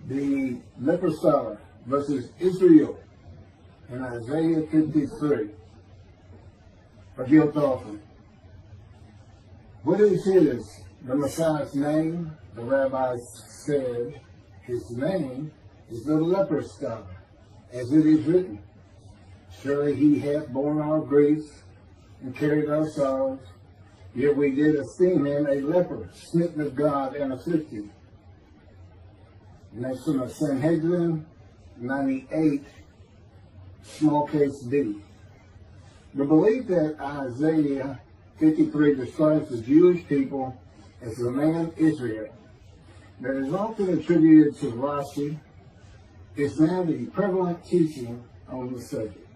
the leper scholar versus Israel in Isaiah 53, a guilt offering. What is the Messiah's name? The rabbis said his name is the leper scholar, as it is written. Surely he hath borne our griefs and carried our sorrows, yet we did esteem him a leper, smitten of God and afflicted. And that's from the Sanhedrin 98, small case D. The belief that Isaiah 53 describes the Jewish people as the man Israel, that is often attributed to Rashi, is now the prevalent teaching on the subject.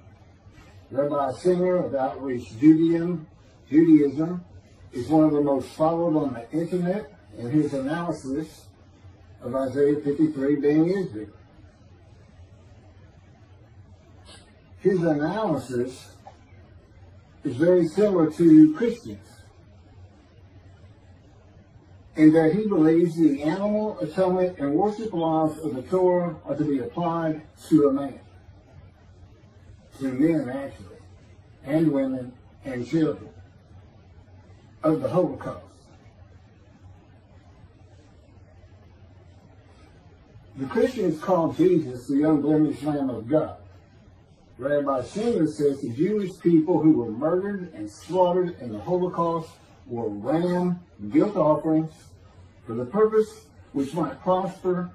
Rabbis Singer of Outreach Judaism is one of the most followed on the internet, and his analysis of Isaiah 53 being Israel. His analysis is very similar to Christians, in that he believes the animal atonement and worship laws of the Torah are to be applied to a man. To men, actually, and women, and children of the Holocaust. The Christians call Jesus the unblemished Lamb of God. Rabbi Singer says the Jewish people who were murdered and slaughtered in the Holocaust were ram guilt offerings for the purpose which might prosper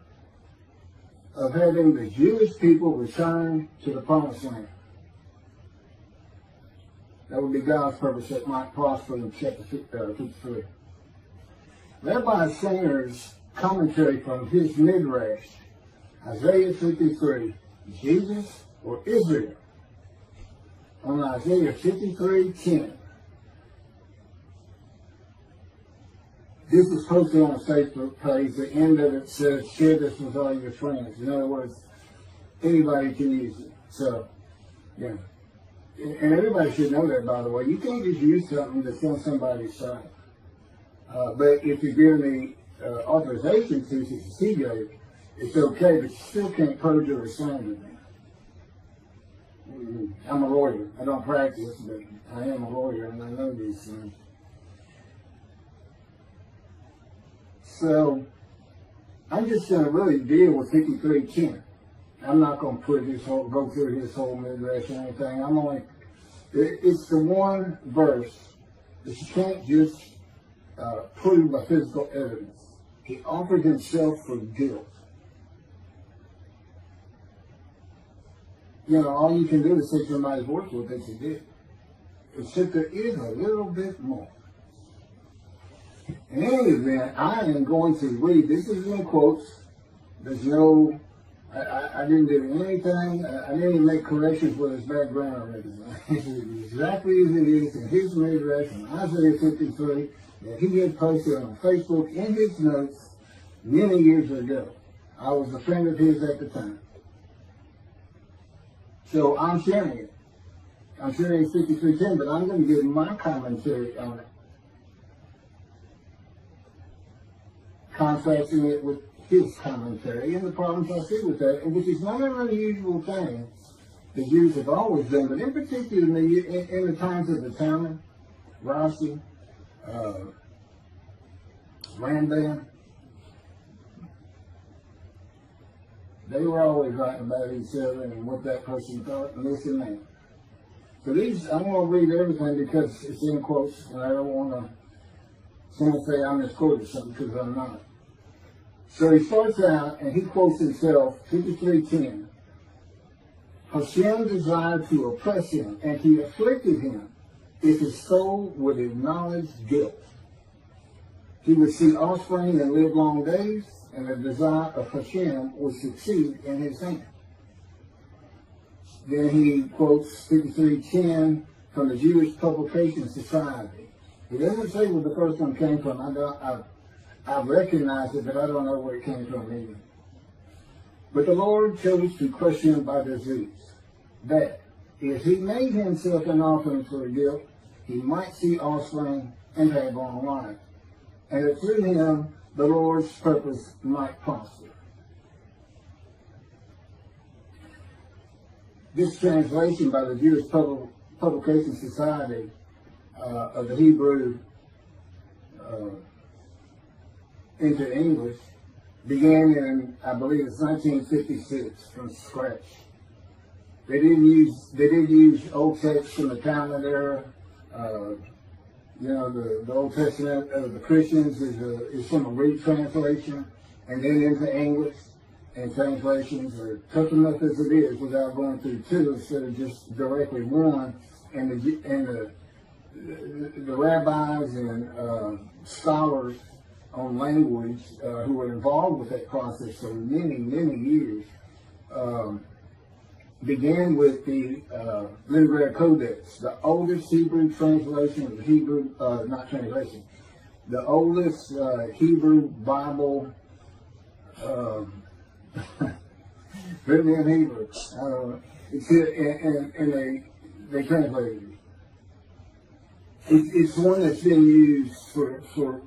of having the Jewish people return to the Promised Land. That would be God's purpose that might prosper in chapter 53. Rabbi Singer's commentary from his Midrash, Isaiah 53, Jesus or Israel, on Isaiah 53:10. This is posted on a Facebook page. The end of it says, share this with all your friends. In other words, anybody can use it. So, yeah. And everybody should know that, by the way. You can't just use something that's on somebody's site. But if you're given the authorization to see it, it's okay, but you still can't purge or assign it. I'm a lawyer. I don't practice, but I am a lawyer, and I know these things. So, I'm just going to really deal with 53:10. I'm not going to go through his whole midrash or anything. It's the one verse that you can't just prove by physical evidence. He offered himself for guilt. You know, all you can do is take somebody's word for it that you did. Except there is a little bit more. In any event, I am going to read, this is in quotes, there's no, I didn't do anything, I didn't even make corrections with his background or anything. It's exactly as it is in his midrash in Isaiah 53 that he had posted on Facebook in his notes many years ago. I was a friend of his at the time. So I'm sharing it. I'm sharing 53:10, but I'm going to give my commentary on it, contrasting it with his commentary and the problems I see with that, which is not an unusual thing the Jews have always done, but in particular in the times of the Talmud, Rashi, Rambam, they were always writing about each other and what that person thought and this and that. So I'm going to read everything because it's in quotes, and I don't want someone say I misquoted something, because I'm not. So he starts out, and he quotes himself, 53:10. Hashem desired to oppress him, and he afflicted him, if his soul would acknowledge guilt. He would see offspring and live long days, and the desire of Hashem would succeed in his hand. Then he quotes 53:10 from the Jewish Publication Society. He doesn't say where the first one came from. I recognize it, but I don't know where it came from either. But the Lord chose to crush him by disease, that if he made himself an offering for guilt, he might see offspring and have long life, and that through him the Lord's purpose might prosper. this translation by the Jewish Publication Society of the Hebrew into English began in, I believe it's 1956, from scratch. They did use old texts from the Talmud era. The Old Testament of the Christians is from a retranslation, and then into English. And translations are tough enough as it is without going through two instead of just directly one. And the rabbis and scholars on language who were involved with that process for many, many years began with the Leningrad Codex, the oldest Hebrew translation of the Hebrew, not translation, the oldest Hebrew Bible written in Hebrew. And they translated it. It's one that's been used for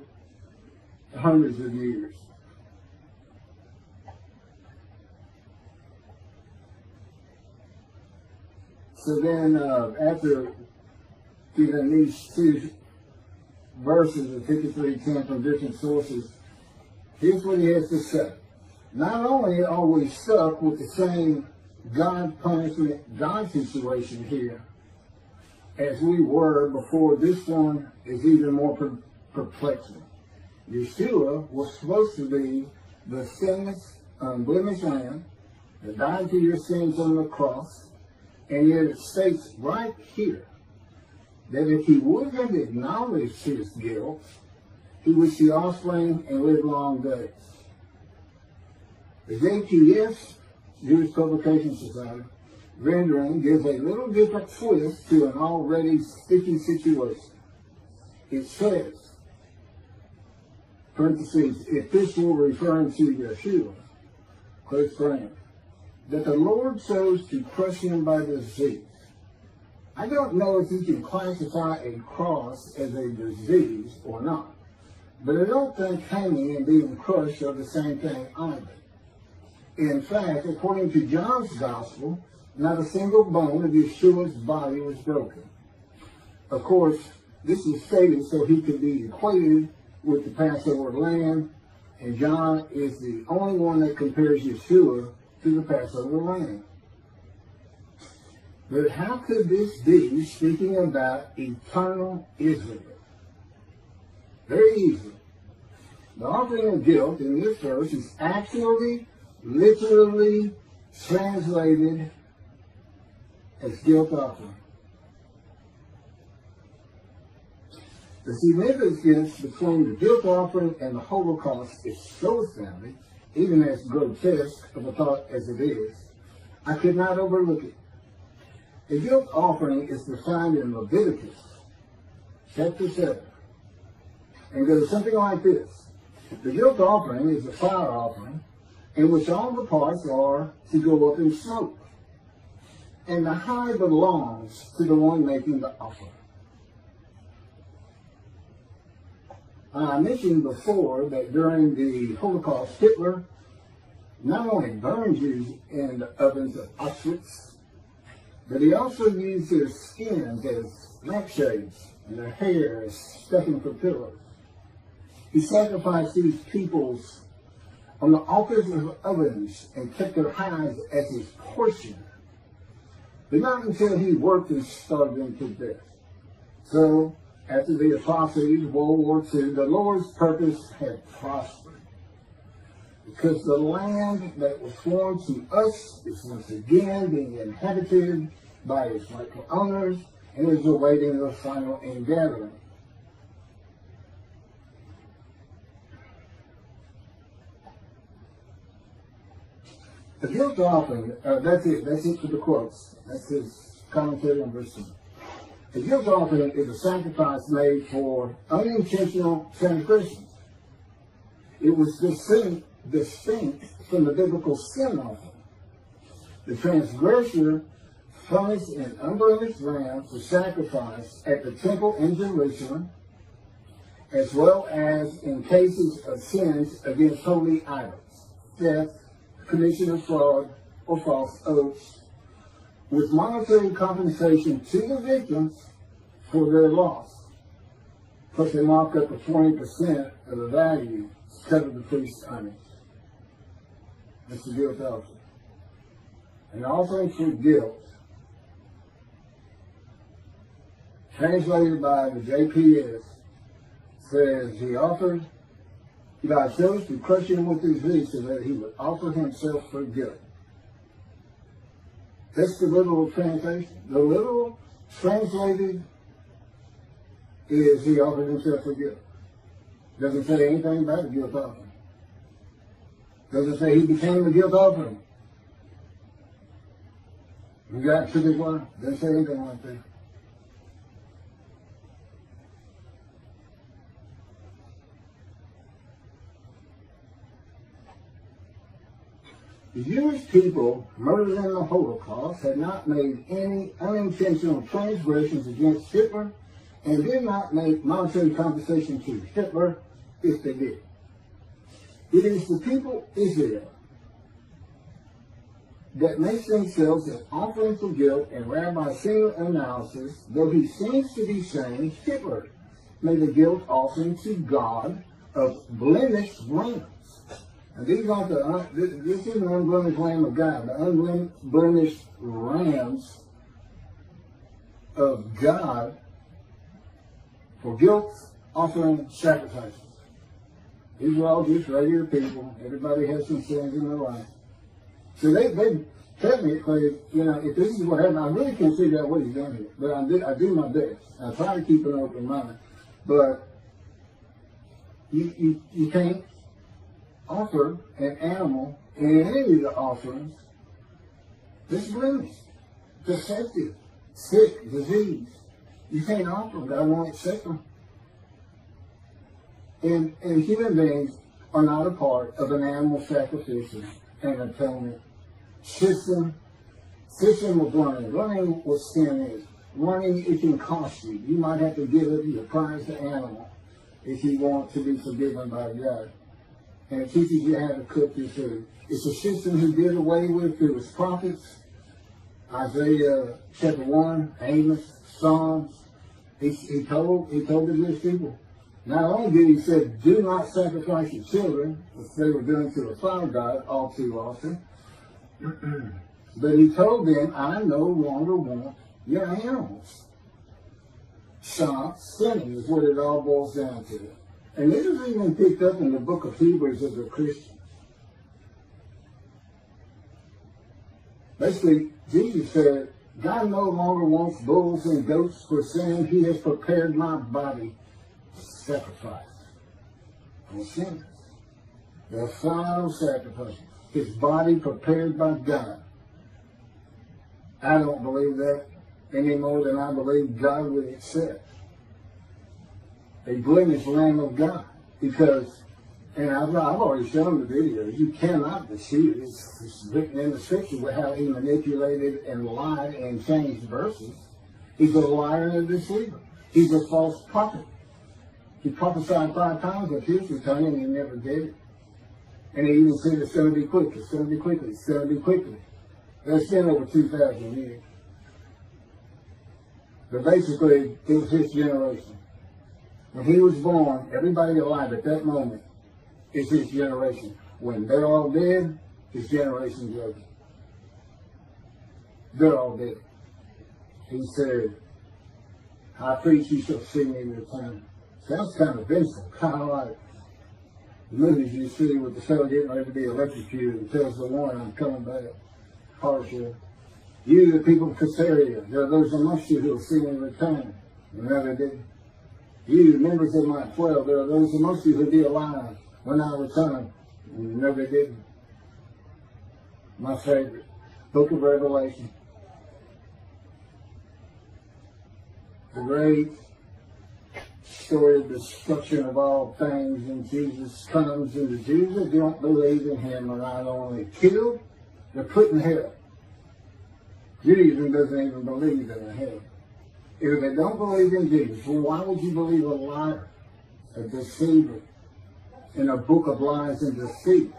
hundreds of years. So then, after giving these two verses of 53:10 from different sources, here's what he has to say. Not only are we stuck with the same God punishment, God situation here, as we were before, this one is even more perplexing. Yeshua was supposed to be the sinless, unblemished Lamb that died for your sins on the cross, and yet it states right here that if he would have acknowledged his guilt, he would see offspring and live long days. The JPS, Jewish Publication Society, rendering gives a little different twist to an already sticky situation. It says, parentheses, if this were referring to Yeshua, close friend, that the Lord chose to crush him by disease. I don't know if you can classify a cross as a disease or not, but I don't think hanging and being crushed are the same thing either. In fact, according to John's Gospel, not a single bone of Yeshua's body was broken. Of course, this is stated so he could be equated with the Passover lamb, and John is the only one that compares Yeshua to the Passover lamb. But how could this be speaking about eternal Israel? Very easy. The offering of guilt in this verse is actually, literally translated as guilt offering. The significance between the guilt offering and the Holocaust is so astounding, even as grotesque of a thought as it is, I could not overlook it. The guilt offering is defined in Leviticus chapter 7, and goes something like this. The guilt offering is a fire offering in which all the parts are to go up in smoke, and the high belongs to the one making the offering. I mentioned before that during the Holocaust, Hitler not only burned Jews in the ovens of Auschwitz, but he also used their skins as lampshades and their hair as stuffing for pillows. He sacrificed these peoples on the altars of ovens and kept their hides as his portion, but not until he worked and starved them to death. So, after the atrocities of World War II, the Lord's purpose had prospered, because the land that was sworn to us is once again being inhabited by its rightful owners and is awaiting the final ingathering. The guilt offering, that's it for the quotes. That's his commentary on verse 2. The guilt offering is a sacrifice made for unintentional transgressions. It was distinct from the biblical sin offering. The transgressor furnished an unblemished lamb for sacrifice at the temple in Jerusalem, as well as in cases of sins against holy idols, theft, commission of fraud, or false oaths, with monetary compensation to the victims for their loss. Plus they mark up to 20% of the value to cover the priest's earnings. That's the guilt offering. An offering for guilt, translated by the JPS, says he offered, God chose to crush him with his knee so that he would offer himself for guilt. That's the literal translation. The literal translated is he offered himself for guilt. Doesn't say anything about the guilt offering. Doesn't say he became the guilt offering. You got to the one. Doesn't say anything like that. The Jewish people murdered in the Holocaust had not made any unintentional transgressions against Hitler and did not make monetary compensation to Hitler if they did. It is the people Israel that makes themselves an offering for guilt, and Rabbi Singer analysis, though he seems to be saying Hitler made a guilt offering to God of blemished rams. And these aren't this is an unblemished lamb of God. The unblemished rams of God for guilt offering sacrifices. These are all just regular people. Everybody has some sins in their life. So they technically, if this is what happened, I really can't figure out what he's done here. But I do my best. I try to keep an open mind. But you can't offer an animal in any of the offerings that's blemished, defective, sick, disease. You can't offer them. God won't accept them. And human beings are not a part of an animal sacrificial and atonement system. System of running. Running what sin is. Running, it can cost you. You might have to give up your prized animal if you want to be forgiven by God. And it teaches you how to cook your food. It's a system he did away with through his prophets. Isaiah chapter 1, Amos, Psalms. He told the Jewish people. Not only did he say, do not sacrifice your children, which they were doing to a fire god all too often, but he told them, I no longer want your animals. Stop sinning is what it all boils down to. And this is even picked up in the book of Hebrews of the Christians. Basically, Jesus said, God no longer wants bulls and goats for sin. He has prepared my body to sacrifice for sin. The final sacrifice. His body prepared by God. I don't believe that any more than I believe God would accept a blemished Lamb of God, because, and I've already shown the video, you cannot deceive. It's written in the scripture how he manipulated and lied and changed verses. He's a liar and a deceiver. He's a false prophet. He prophesied 5 times of his return and he never did it. And he even said it's going to be quick, it's going to be quickly, it's going to be quickly. That's been over 2,000 years. But basically, it was his generation. When he was born, everybody alive at that moment is his generation. When they're all dead, his generation's over. They're all dead. He said, I preach you shall see me return. Sounds kind of vengeful, kind of like the movies you see with the fellow getting ready to be electrocuted and tells the one, I'm coming back. Partial. You, the people of Caesarea, there are those amongst you who will see me return. And never did. You, members of my 12, there are those amongst you who will be alive when I return. And never did. My favorite, Book of Revelation. The great story of destruction of all things, and Jesus comes, and the Jews that don't believe in him are not only killed, they're put in hell. Judaism doesn't even believe in hell. If they don't believe in Jesus, well, why would you believe a liar, a deceiver, in a book of lies and deceit?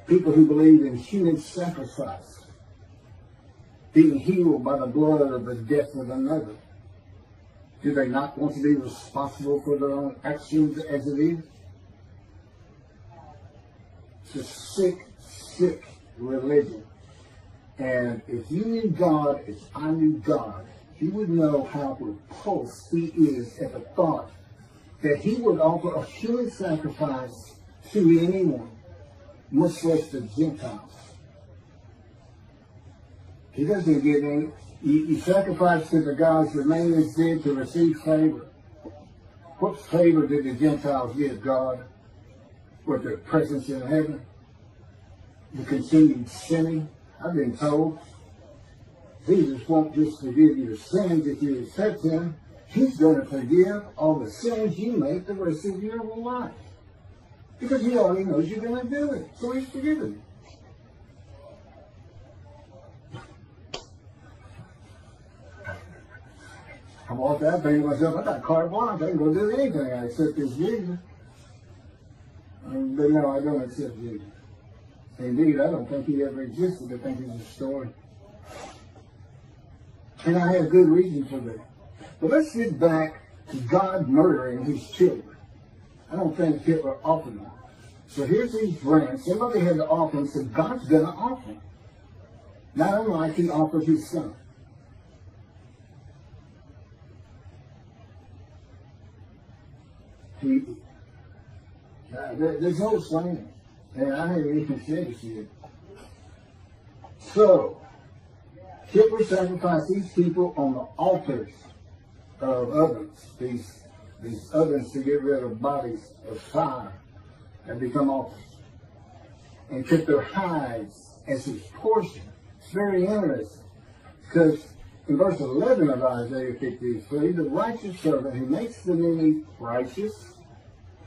People who believe in human sacrifice. being healed by the blood of the death of another? Do they not want to be responsible for their own actions as it is? It's a sick, sick religion. And if you knew God as I knew God, you would know how repulsed he is at the thought that he would offer a human sacrifice to anyone, much less the Gentiles. He doesn't give any. You sacrifice to the gods the maintenance did to receive favor. What favor did the Gentiles give God? With their presence in heaven? The continued sinning? I've been told Jesus won't just forgive your sins if you accept him. He's going to forgive all the sins you make the rest of your life. Because he already knows you're going to do it. So he's forgiven you. I walked out thinking to myself, I got carte blanche. I can go do anything. I accept this Jesus. But no, I don't accept Jesus. Indeed, I don't think he ever existed. I think he's a story. And I have good reason for that. But let's get back to God murdering his children. I don't think Hitler offered them. So here's these brands. Somebody had to offer them, so God's going to offer them. Not unlike he offered his son. There's no slander. And I haven't even finished yet. So, Hitler sacrificed these people on the altars of ovens. These ovens to get rid of bodies of fire and become altars. And took their hides as his portion. It's very interesting. Because in verse 11 of Isaiah 53, the righteous servant who makes the many righteous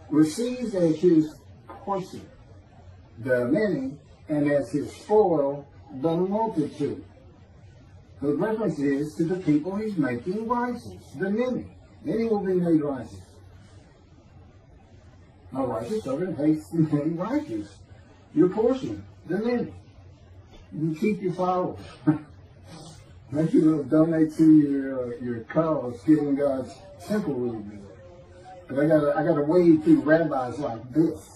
receives as his portion the many, and as his spoil the multitude. The reference is to the people he's making righteous, the many. Many will be made righteous. A righteous servant makes the many righteous. Your portion, the many. You keep your followers. Make you donate to your cause, giving God's temple a little bit. But I gotta wade through rabbis like this.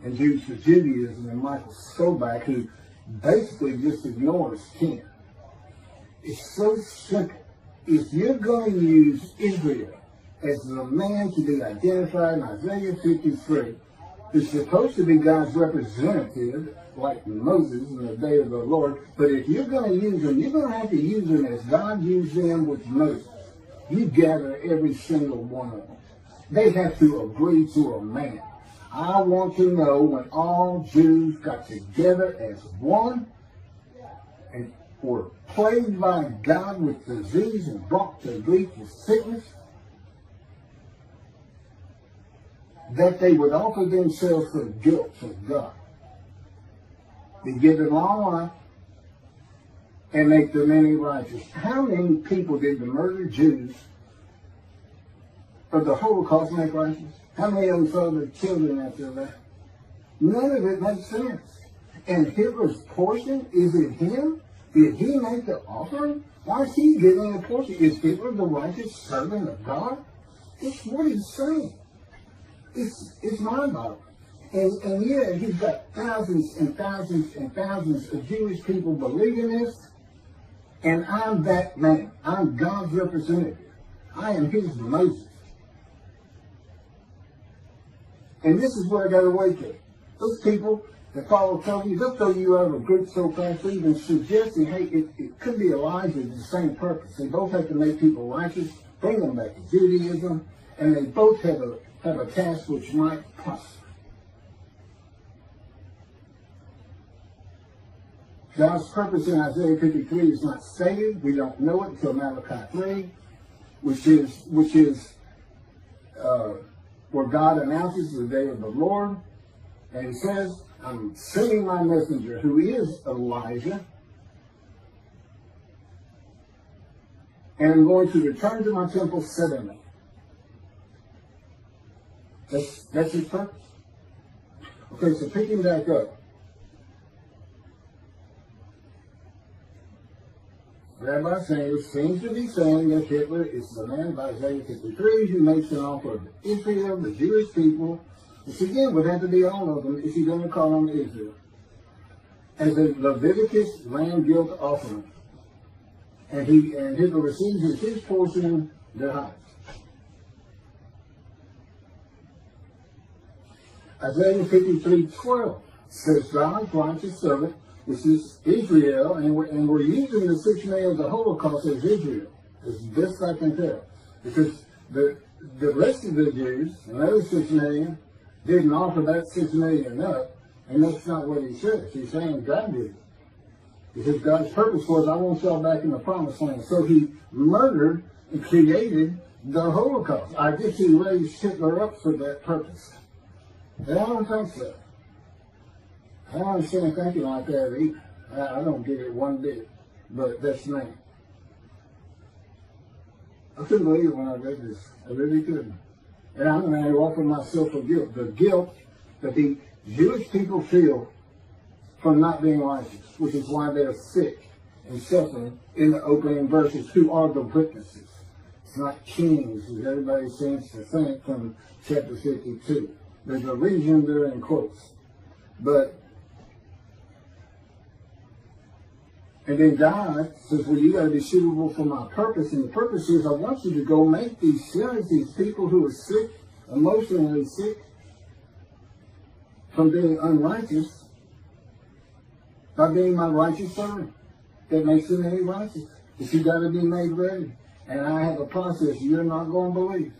And Jews for Judaism and Michael Sobach, who basically just ignores Ken. It's so simple. If you're going to use Israel as the man to be identified in Isaiah 53, who's supposed to be God's representative, like Moses in the day of the Lord, but if you're going to use them, you're going to have to use them as God used them with Moses. You gather every single one of them. They have to agree to a man. I want to know when all Jews got together as one and were plagued by God with disease and brought to grief with sickness, that they would offer themselves for guilt to God. They give them all life and make the many righteous. How many people did the murdered Jews of the Holocaust make righteous? How many of them saw their children after that? None of it makes sense. And Hitler's portion, is it him? Did he make the offering? Why is he getting a portion? Is Hitler the righteous servant of God? It's what he's saying. It's mind-boggling. And yeah, he's got thousands and thousands and thousands of Jewish people believing this. And I'm that man. I'm God's representative. I am his Moses. And this is what I got to wait for. Those people that follow Tovia, they'll throw you out of a group so fast, even suggesting, hey, it could be Elijah, the same purpose. They both have to make people righteous, bring them back to Judaism, and they both have a task which might prosper. God's purpose in Isaiah 53 is not stated. We don't know it until Malachi 3, which is where God announces the day of the Lord. And he says, I'm sending my messenger, who is Elijah, and I'm going to return to my temple suddenly. That's his purpose. Okay, so picking back up. Rabbi Singer seems to be saying that Hitler is the man of Isaiah 53 who makes an offer of Israel, the Jewish people, which again would have to be all of them if you're going to call them Israel, as a Leviticus land guilt offering. And Hitler receives as his portion their hides. Isaiah 53:12 says, God's righteous servant, which is Israel, and we're using the 6 million of the Holocaust as Israel, as best I can tell. Because the rest of the Jews, another 6 million, didn't offer that 6 million up, and that's not what he says. He's saying God did it. Because God's purpose was, I want y'all back in the promised land. So he murdered and created the Holocaust. I guess he raised Hitler up for that purpose. And I don't think so. I don't understand thinking like that either. I don't get it one bit. But that's me. I couldn't believe it when I read this. I really couldn't. And I'm going to offer myself for guilt. The guilt that the Jewish people feel from not being righteous, which is why they're sick and suffering in the opening verses. Who are the witnesses? It's not kings, as everybody seems to think from chapter 52. There's a reason they're in quotes. And then God says, well, you got to be suitable for my purpose. And the purpose is I want you to go make these sinners, these people who are sick, emotionally sick, from being unrighteous, by being my righteous servant. That makes them any righteous. But you got to be made ready. And I have a process you're not going to believe.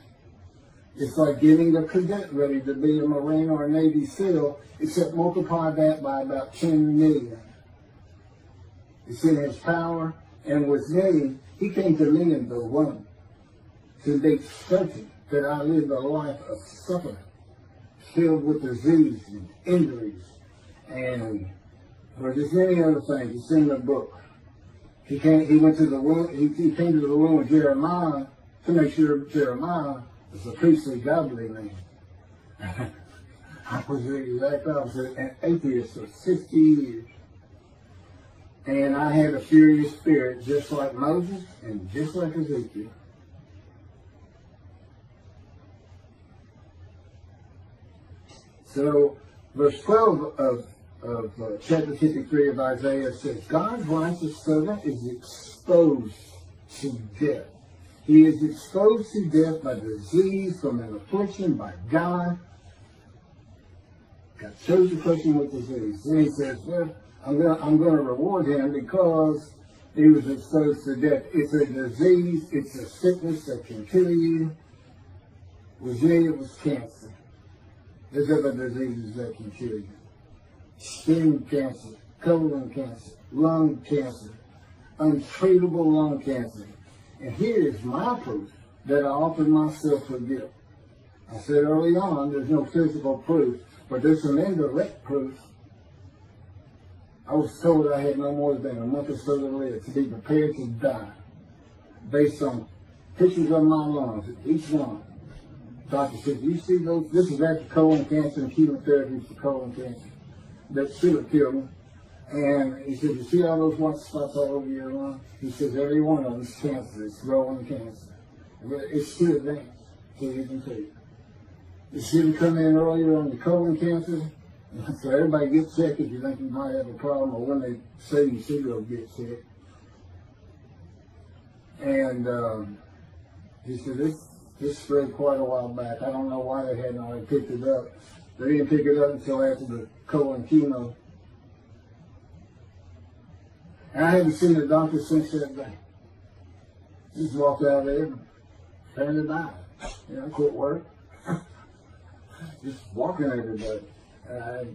It's like getting a cadet ready to be a Marine or a Navy SEAL, except multiply that by about 10 million. It's in his power, and with me, he came to me in the womb to make certain that I lived a life of suffering, filled with disease and injuries, and for just many other things. It's in the book. He came to the womb of Jeremiah to make sure Jeremiah was a priestly, godly man. I was the exact opposite, an atheist for 60 years. And I had a furious spirit just like Moses and just like Ezekiel. So, verse 12 of chapter 53 of Isaiah says, God's righteous servant is exposed to death. He is exposed to death by disease, from an affliction by God. God chose the person with disease. Then he says, well, I'm going to reward him because he was exposed to death. It's a disease. It's a sickness that can kill you. With me, it was cancer. There's other diseases that can kill you. Skin cancer, colon cancer, lung cancer, untreatable lung cancer. And here is my proof that I offered myself for guilt. I said early on, there's no physical proof, but there's some indirect proof. I was told I had no more than a month or so to live, to be prepared to die, based on pictures of my lungs, each one. Doctor said, you see those? This is after colon cancer and chemotherapy for colon cancer. That should have killed me. And he said, you see all those white spots all over your lung? He says, every one of them is cancer. It's growing cancer. It's still advanced, so you can see. It should have come in earlier on the colon cancer. So everybody get checked if you think you might have a problem, or when they say you should go get checked. And he said, this spread quite a while back. I don't know why they hadn't already picked it up. They didn't pick it up until after the colon chemo. And I haven't seen the doctor since that day. He just walked out there and turned to die. I quit work. Just walking everybody. I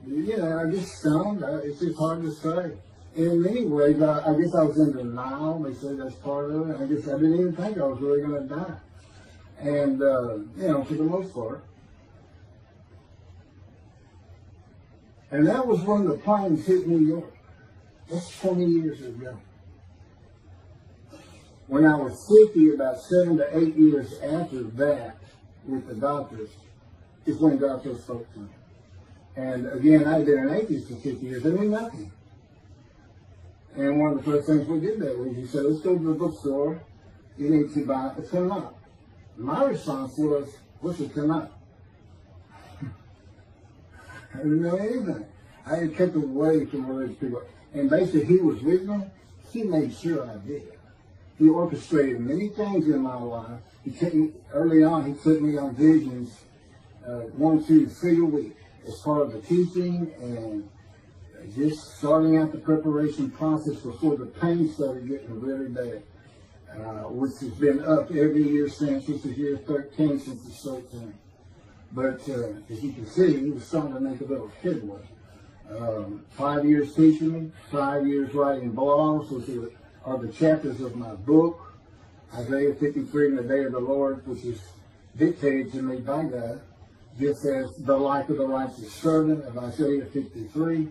get stoned. It's just hard to say. In many ways, I guess I was in denial. They said that's part of it. I guess I didn't even think I was really going to die. And, for the most part. And that was when the planes hit New York. That's 20 years ago. When I was 50, about 7 to 8 years after that, with the doctors, is when God first spoke to me. And again, I'd been an atheist for 50 years. I knew nothing. And one of the first things we did that week, he said, let's go to the bookstore. You need to buy a Talmud. My response was, what's a Talmud? I didn't know anything. I had kept away from religious people. And basically, he was with me. He made sure I did. He orchestrated many things in my life. Early on, he took me on visions 1, 2, 3 a week as part of the teaching and just starting out the preparation process before the pain started getting really bad, which has been up every year since. This is year 13 since it's 13. But as you can see, he was starting to make a little headway. 5 years teaching me, 5 years writing blogs, which are the chapters of my book, Isaiah 53 and the Day of the Lord, which is dictated to me by God, just as the life of the righteous servant of Isaiah 53.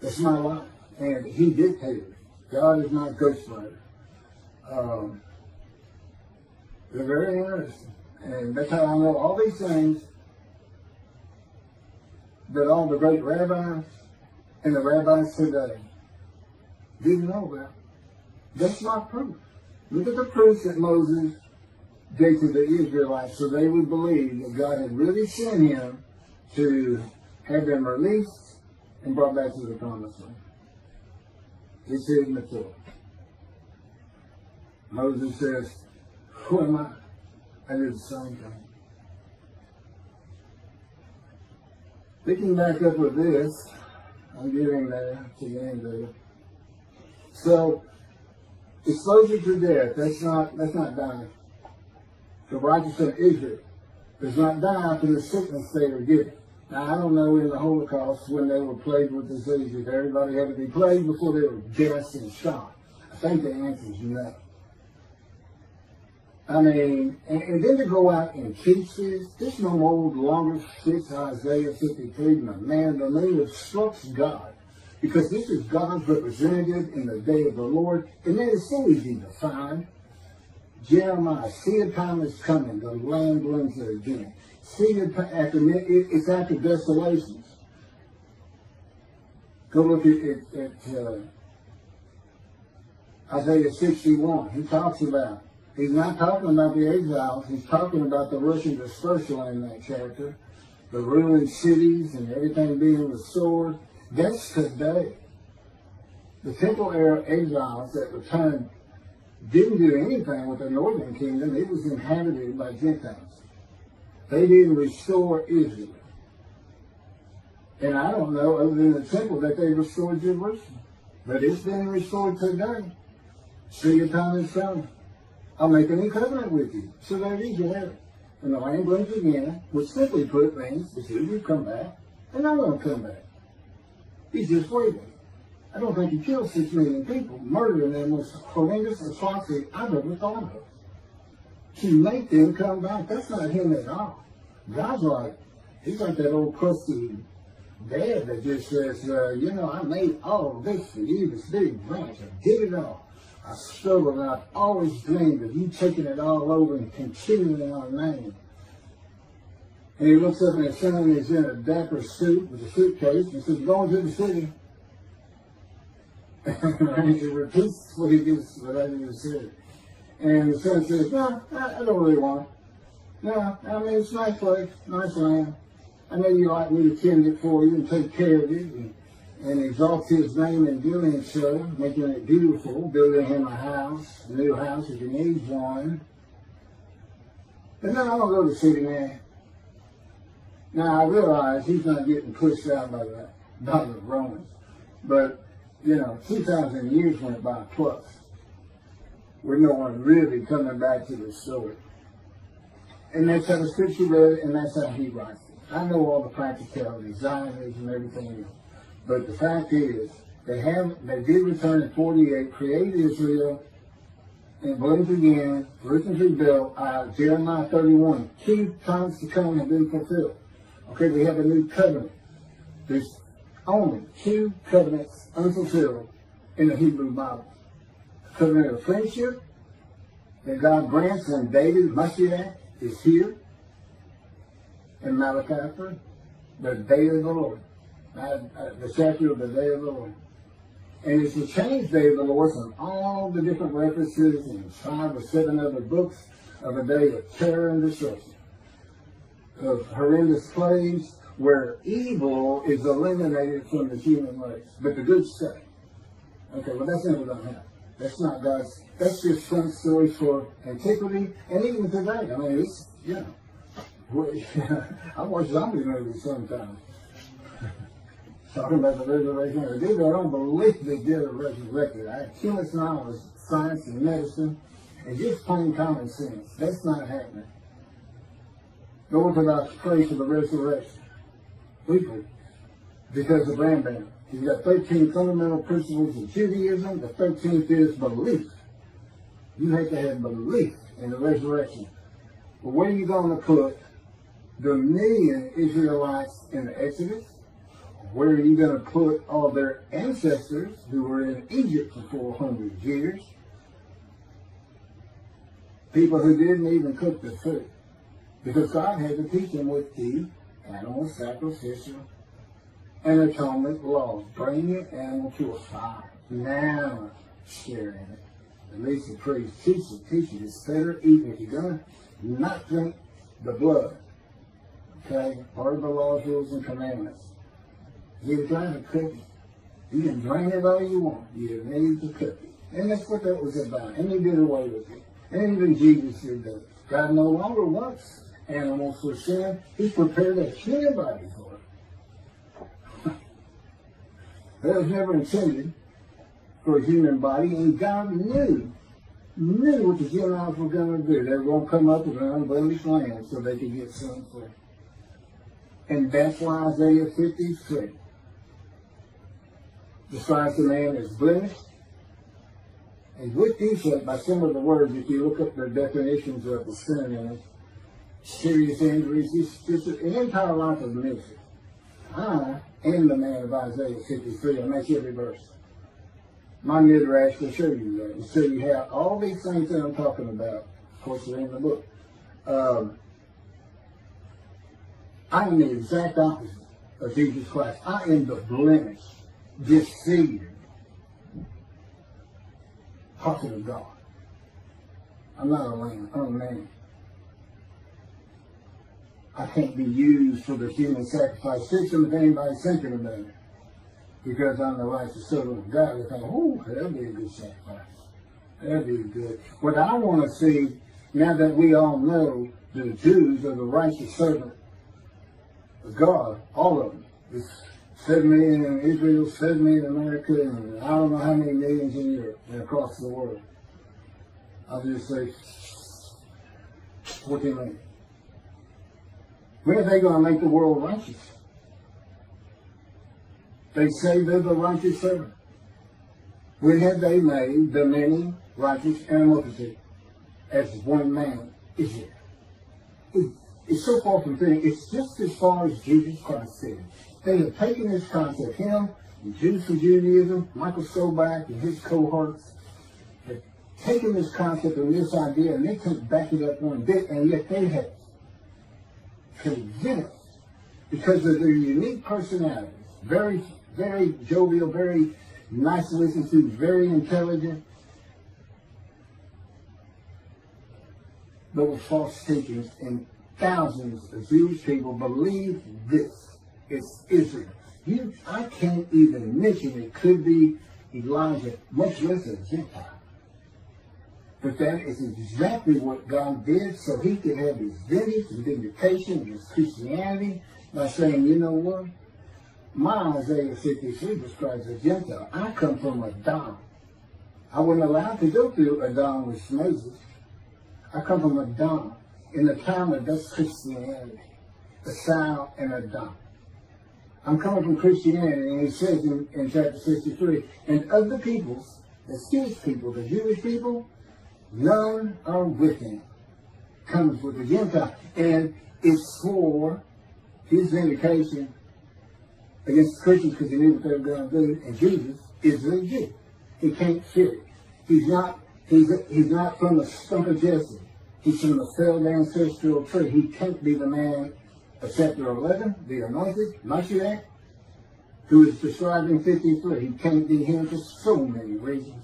That's my life. And he dictated it. God is not ghostwriter. They're very interesting. And that's how I know all these things that all the great rabbis and the rabbis today didn't know about. That's not proof. Look at the proofs that Moses gave to the Israelites so they would believe that God had really sent him to have them released and brought back to the promised land. It's here in the Torah. Moses says, who am I? I did the same thing. Picking back up with this, I'm getting there to the end of it. So, exposure to death, that's not dying. The righteous of Israel does not die after the sickness they were given. Now, I don't know in the Holocaust when they were plagued with disease, if everybody had to be plagued before they were gassed and shot. I think the answer is no. I mean, and then to go out and teach this, there's no longer fits Isaiah 53. Man, the name instructs God. Because this is God's representative in the day of the Lord. And then it's so easy to find. Jeremiah, see a time is coming, the land blooms again. See it's after desolations. Go look at Isaiah 61. He talks about, he's not talking about the exiles, he's talking about the Russian dispersal in that chapter. The ruined cities and everything being restored. That's today. The temple era exiles that returned didn't do anything with the northern kingdom. It was inhabited by Gentiles. They didn't restore Israel. And I don't know, other than the temple, that they restored Jerusalem. But it's been restored today. See your time is coming. I'll make a new covenant with you. So there you have it. And the land blooms again, which simply put means that he will come back, and I'm going to come back. He's just waiting. I don't think he killed 6 million people, murdering them was horrendous atrocity I've ever thought of. To make them come back, that's not him at all. God's like, he's like that old crusty dad that just says, I made all of this for you, this big branch. I did it all. I struggled and I've always dreamed of you taking it all over and continuing our name. And he looks up and his son is in a dapper suit with a suitcase and says, going to the city. And he repeats what I just said. And the son says, no, I don't really want it. No, I mean, it's a nice place, nice land. I know you like me to tend it for you and take care of it and exalt his name in doing so, making it beautiful, building him a new house if he needs one. But then I'm going to go to the city, man. Now, I realize he's not getting pushed out by the Romans. But, 2,000 years went by plus. With no one really coming back to the story. And that's how the scripture read, and that's how he writes it. I know all the practicalities, Zionism and everything else. But the fact is, they did return in 48, create Israel, and blooms again, Jerusalem's rebuilt, Jeremiah 31, 2 times to come have been fulfilled. Okay, we have a new covenant. There's only 2 covenants unfulfilled in the Hebrew Bible. The covenant of friendship that God grants when David, Moshiach, is here in Malachi 3, the day of the Lord. The chapter of the day of the Lord. And it's the change day of the Lord from all the different references in 5 or 7 other books of a day of terror and destruction, of horrendous plagues, where evil is eliminated from the human race, but the good stay. Okay, well that's never going to happen. That's not God's, that's just some story for antiquity, and even today. I mean, it's, you know, I watch zombie movies sometimes. Talking about the resurrection. I don't believe they did a resurrected. I have too much knowledge of science and medicine and just plain common sense. That's not happening. No Orthodox pray for the resurrection weekly because of Rambam. You've got 13 fundamental principles of Judaism. The 13th is belief. You have to have belief in the resurrection. But where are you going to put the million Israelites in the Exodus? Where are you going to put all their ancestors who were in Egypt for 400 years? People who didn't even cook the food. Because God had to teach them with the animal sacrificial and atonement law. Bring your animal to a fire. Now share in it. At least the priest teach it. It's better even if you're going to not drink the blood. Okay? Part of the laws, rules, and commandments. You're trying to cook it. You can drain it all you want. You need to cook it. And that's what that was about. And they did away with it. And even Jesus did that. God no longer wants animals for sin. He prepared a human body for it. That was never intended for a human body. And God knew what the Gentiles were going to do. They were going to come up with an unblemished land so they could get sin free. And that's why Isaiah 53 describes the man as blemished and with defect by some of the words. If you look up the definitions of the sin in it, serious injuries, it's an entire life of misery. I am the man of Isaiah 53. I make every verse. My midrash will show you that. It'll show you how all these things that I'm talking about, of course, they're in the book. I am the exact opposite of Jesus Christ. I am the blemished, disfigured prophet of God. I'm not a lamb. I'm a man. I can't be used for the human sacrifice system if anybody's thinking about it. Because I'm the righteous servant of God. They think, oh, that'll be a good sacrifice. That'll be good. What I want to see, now that we all know the Jews are the righteous servant of God, all of them. It's 7 million in Israel, 7 million in America, and I don't know how many millions in Europe and across the world. I'll just say 14 million. When are they going to make the world righteous? They say they're the righteous servant. When have they made the many righteous and a multitude as one man is it? It's so far from thing. It's just as far as Jesus Christ said. They have taken this concept, him, and Jews for Judaism, Michael Sobach and his cohorts, have taken this concept and this idea, and they can't back it up one bit, and yet they have convinced, because of their unique personalities, very, very jovial, very nice to listen to, very intelligent, but with false teachings, and thousands of Jewish people believe this. It's Israel. I can't even mention it could be Elijah, much less a Gentile. But that is exactly what God did so he could have his vintage and vindication against Christianity by saying, you know what? My Isaiah 53 describes a Gentile. I come from Adam. I wasn't allowed to go through Adam with Moses. I come from Adam. In the Talmud, that's Christianity. Esau and Adam. I'm coming from Christianity, and he says in chapter 63, and of the peoples, the Jewish people, none are with him. Comes with the Gentile. And it's for his vindication against the Christians because he knew what they were going to do. And Jesus is a Jew. He can't fit it. He's not from the stump of Jesse. He's from the felled ancestral tree. He can't be the man of chapter 11, the anointed, Moshiach who is described in 53. He can't be him for so many reasons.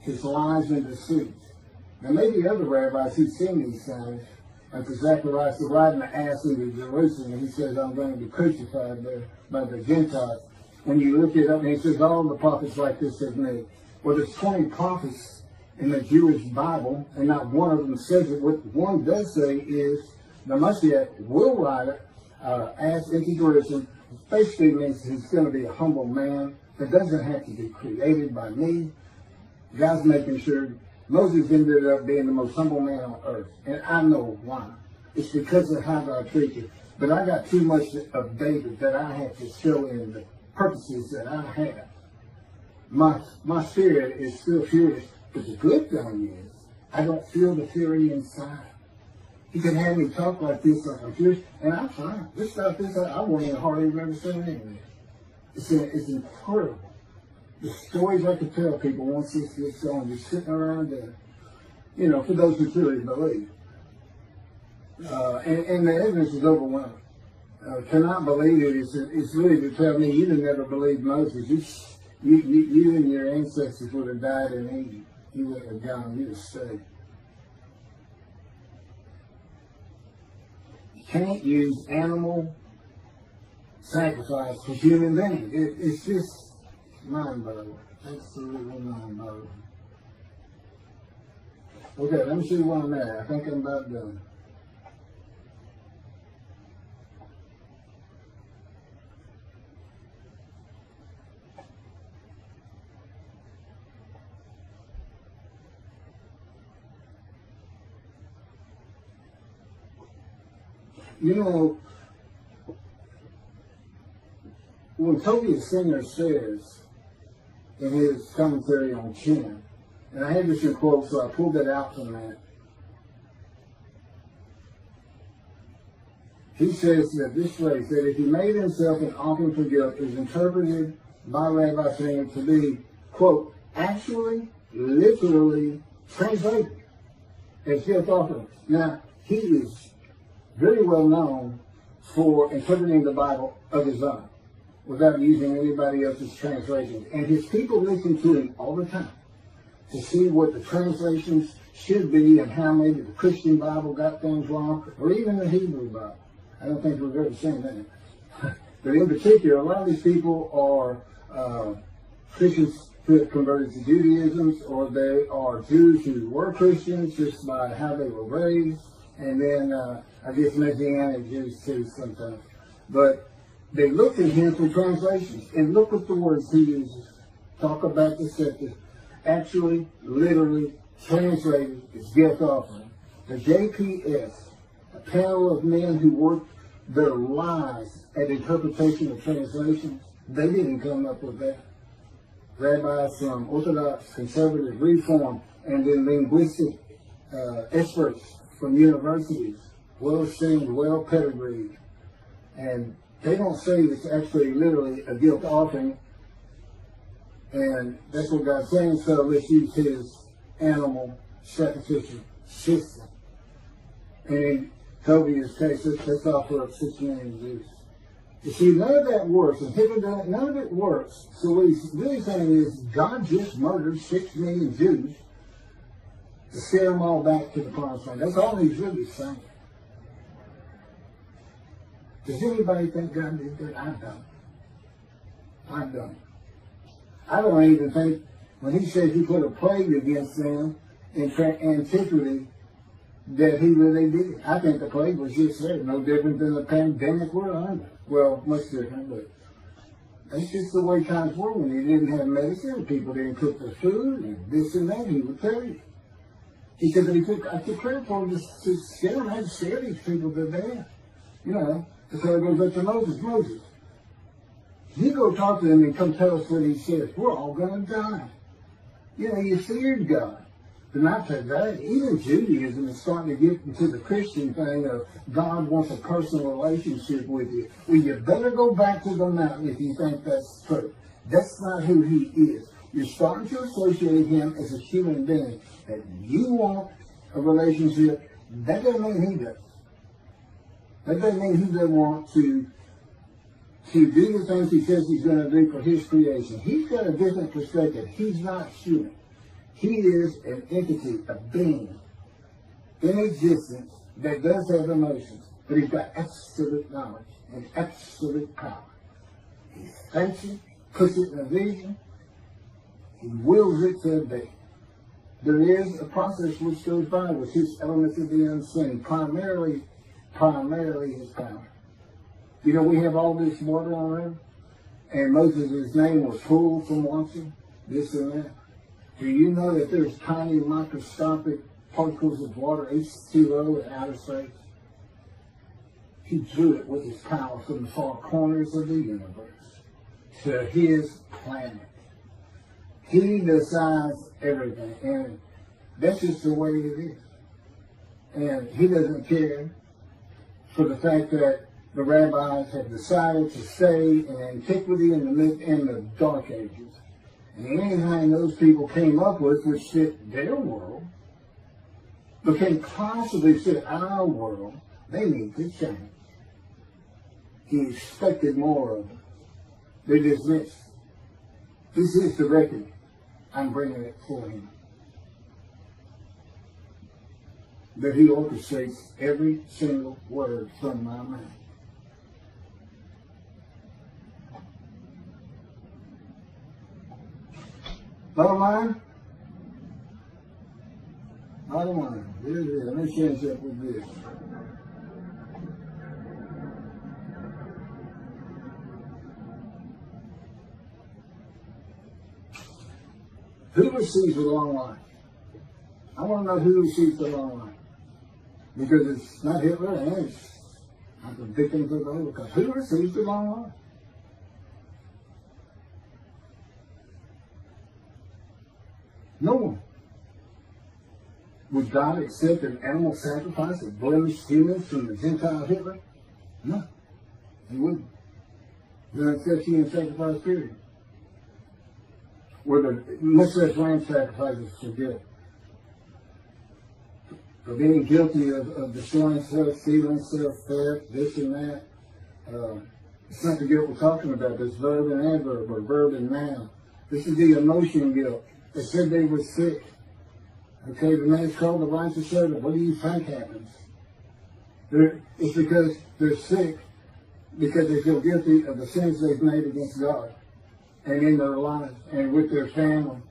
His lies and deceit. Now maybe other rabbis who've seen these things, like Zacharias riding the ass into Jerusalem, and he says, I'm going to be crucified there by the Gentiles. When you look it up, and he says, all the prophets like this have made. Well, there's 20 prophets in the Jewish Bible, and not one of them says it. What one does say is, the Moshiach will ride ass into Jerusalem. Basically means he's going to be a humble man that doesn't have to be created by me. God's making sure Moses ended up being the most humble man on earth. And I know why. It's because of how God treats you. But I got too much of David that I have to show in the purposes that I have. My spirit is still furious. But the good thing is, I don't feel the fury inside. He can have me talk like this, like I'm furious, and I'm fine. This stuff, I won't even hardly ever say anything. It's incredible. The stories I could tell people once this gets on, just sitting around there, for those who truly believe. And the evidence is overwhelming. Cannot believe it. It's really to tell me you didn't ever believe Moses. You and your ancestors would have died in Egypt. You would have gone, you'd have stayed. You can't use animal sacrifice for human beings. It's just mind-boggling. Absolutely mind-boggling. Okay, let me see where I'm at. I think I'm about done. When Tovia Singer says in his commentary on Chin, and I had this in quote, so I pulled that out from that. He says that this phrase, that if he made himself an offering for guilt, is interpreted by Rabbi Singer to be, quote, actually, literally translated as guilt offering. Now, he is very well known for interpreting the Bible of his own without using anybody else's translations. And his people listen to him all the time to see what the translations should be and how maybe the Christian Bible got things wrong, or even the Hebrew Bible. I don't think we've ever seen that. But in particular, a lot of these people are Christians who have converted to Judaism, or they are Jews who were Christians just by how they were raised. And then, I guess Messianic Jews too sometimes. But they look at him for translations. And look at the words he uses. Talk about the scepter. Actually, literally, translated as guilt offering. The JPS, a panel of men who worked their lives at interpretation of translations, they didn't come up with that. Rabbis from Orthodox, Conservative, Reform, and then linguistic experts from universities, well-trained, well-pedigreed. And they don't say it's actually literally a guilt offering. And that's what God's saying, so let's use his animal sacrificial system. And in Tovia's case, let's offer up 6 million Jews. You see, none of that works. And people don't, none of it works. So what he's really saying is God just murdered 6 million Jews to scare them all back to the promised land. That's all he's really saying. Does anybody think God did that? I don't. I don't. I don't even think, when he said he put a plague against them in antiquity, that he really did it. I think the plague was just there, no different than the pandemic we're under. Well, much different, but that's just the way times were when you didn't have medicine, people didn't cook their food, and this and that, he would tell you. He said that I took credit for him to scare them. I had to scare these people to death. So it goes up to Moses. You go talk to them and come tell us what he says. We're all going to die. You feared God. But not today. Even Judaism is starting to get into the Christian thing of God wants a personal relationship with you. Well, you better go back to the mountain if you think that's true. That's not who he is. You're starting to associate him as a human being. That you want a relationship, that doesn't mean he does. That doesn't mean he doesn't want to do the things he says he's going to do for his creation. He's got a different perspective. He's not human. He is an entity, a being in existence that does have emotions, but he's got absolute knowledge and absolute power. He thinks it, puts it in a vision, he wills it to be. There is a process which goes by with his elements of the unseen, primarily his power. You know, we have all this water on earth, and Moses' name was pulled from watching this and that. Do you know that there's tiny microscopic particles of water, H2O, in outer space? He drew it with his power from the far corners of the universe to his planet. He decides everything, and that's just the way it is. And he doesn't care for the fact that the rabbis have decided to stay in antiquity in the Dark Ages. And anything those people came up with which fit their world, but can possibly fit our world, they need to change. He expected more of them. They dismissed. This is the record. I'm bringing it for him. That he orchestrates every single word from my mouth. Bottom line? Bottom line. Here it is. Let me change up with this. Who receives the long life? I want to know who receives the long life. Because it's not Hitler and it's not the victims of the Holocaust. Who receives the long life? No one. Would God accept an animal sacrifice of blemished humans from the Gentile Hitler? No. He wouldn't. He doesn't accept human sacrifice, period. Were the much less lamb sacrifices for guilt. For being guilty of destroying self, stealing self, theft, this and that. It's not the guilt we're talking about. This verb and adverb, or verb and noun. This is the emotion guilt. They said they were sick. Okay, the man's called the righteous servant. What do you think happens? It's because they're sick, because they feel guilty of the sins they've made against God and in their lives and with their family.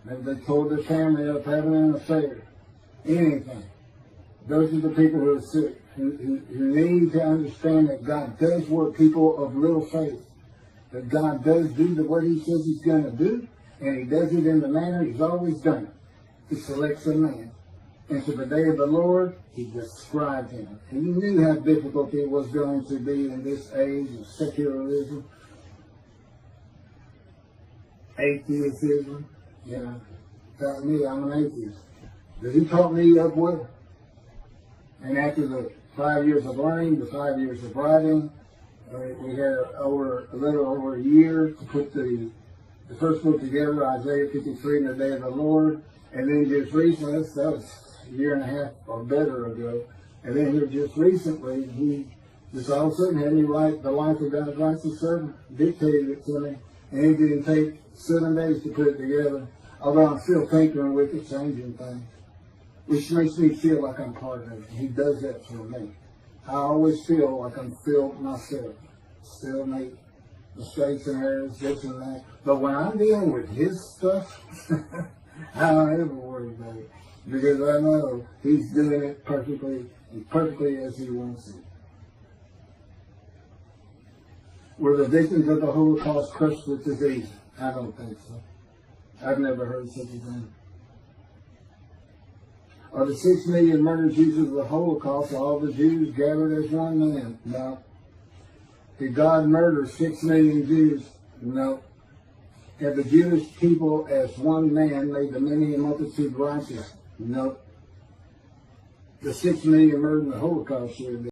And they told their family up having an affair. Anything. Those are the people who are sick, who need to understand that God does work people of little faith. That God does do what he says he's going to do, and he does it in the manner he's always done it. He selects a man. And to the day of the Lord, he described him. He knew how difficult it was going to be in this age of secularism, atheism. You know, tell me I'm an atheist. But he taught me up well. And after the 5 years of learning, the 5 years of writing, we had a little over a year to put the first book together, Isaiah 53 and the Day of the Lord. And then just recently, that was a year and a half or better ago. And then here just recently, he just all of a sudden had me write The Life of God's Righteous Servant, dictated it to me. And it didn't take 7 days to put it together. Although I'm still tinkering with it, changing things. Which makes me feel like I'm part of it. He does that for me. I always feel like I'm filled myself. Still make mistakes and errors, this and that. But when I'm dealing with his stuff, I don't ever worry about it. Because I know he's doing it perfectly, and perfectly as he wants it. Were the victims of the Holocaust crushed with disease? I don't think so. I've never heard such a thing. Are the 6 million murdered Jews of the Holocaust all the Jews gathered as one man? No. Did God murder 6 million Jews? No. Have the Jewish people as one man made the many multitude righteous? No. The 6 million murdered in the Holocaust should have been.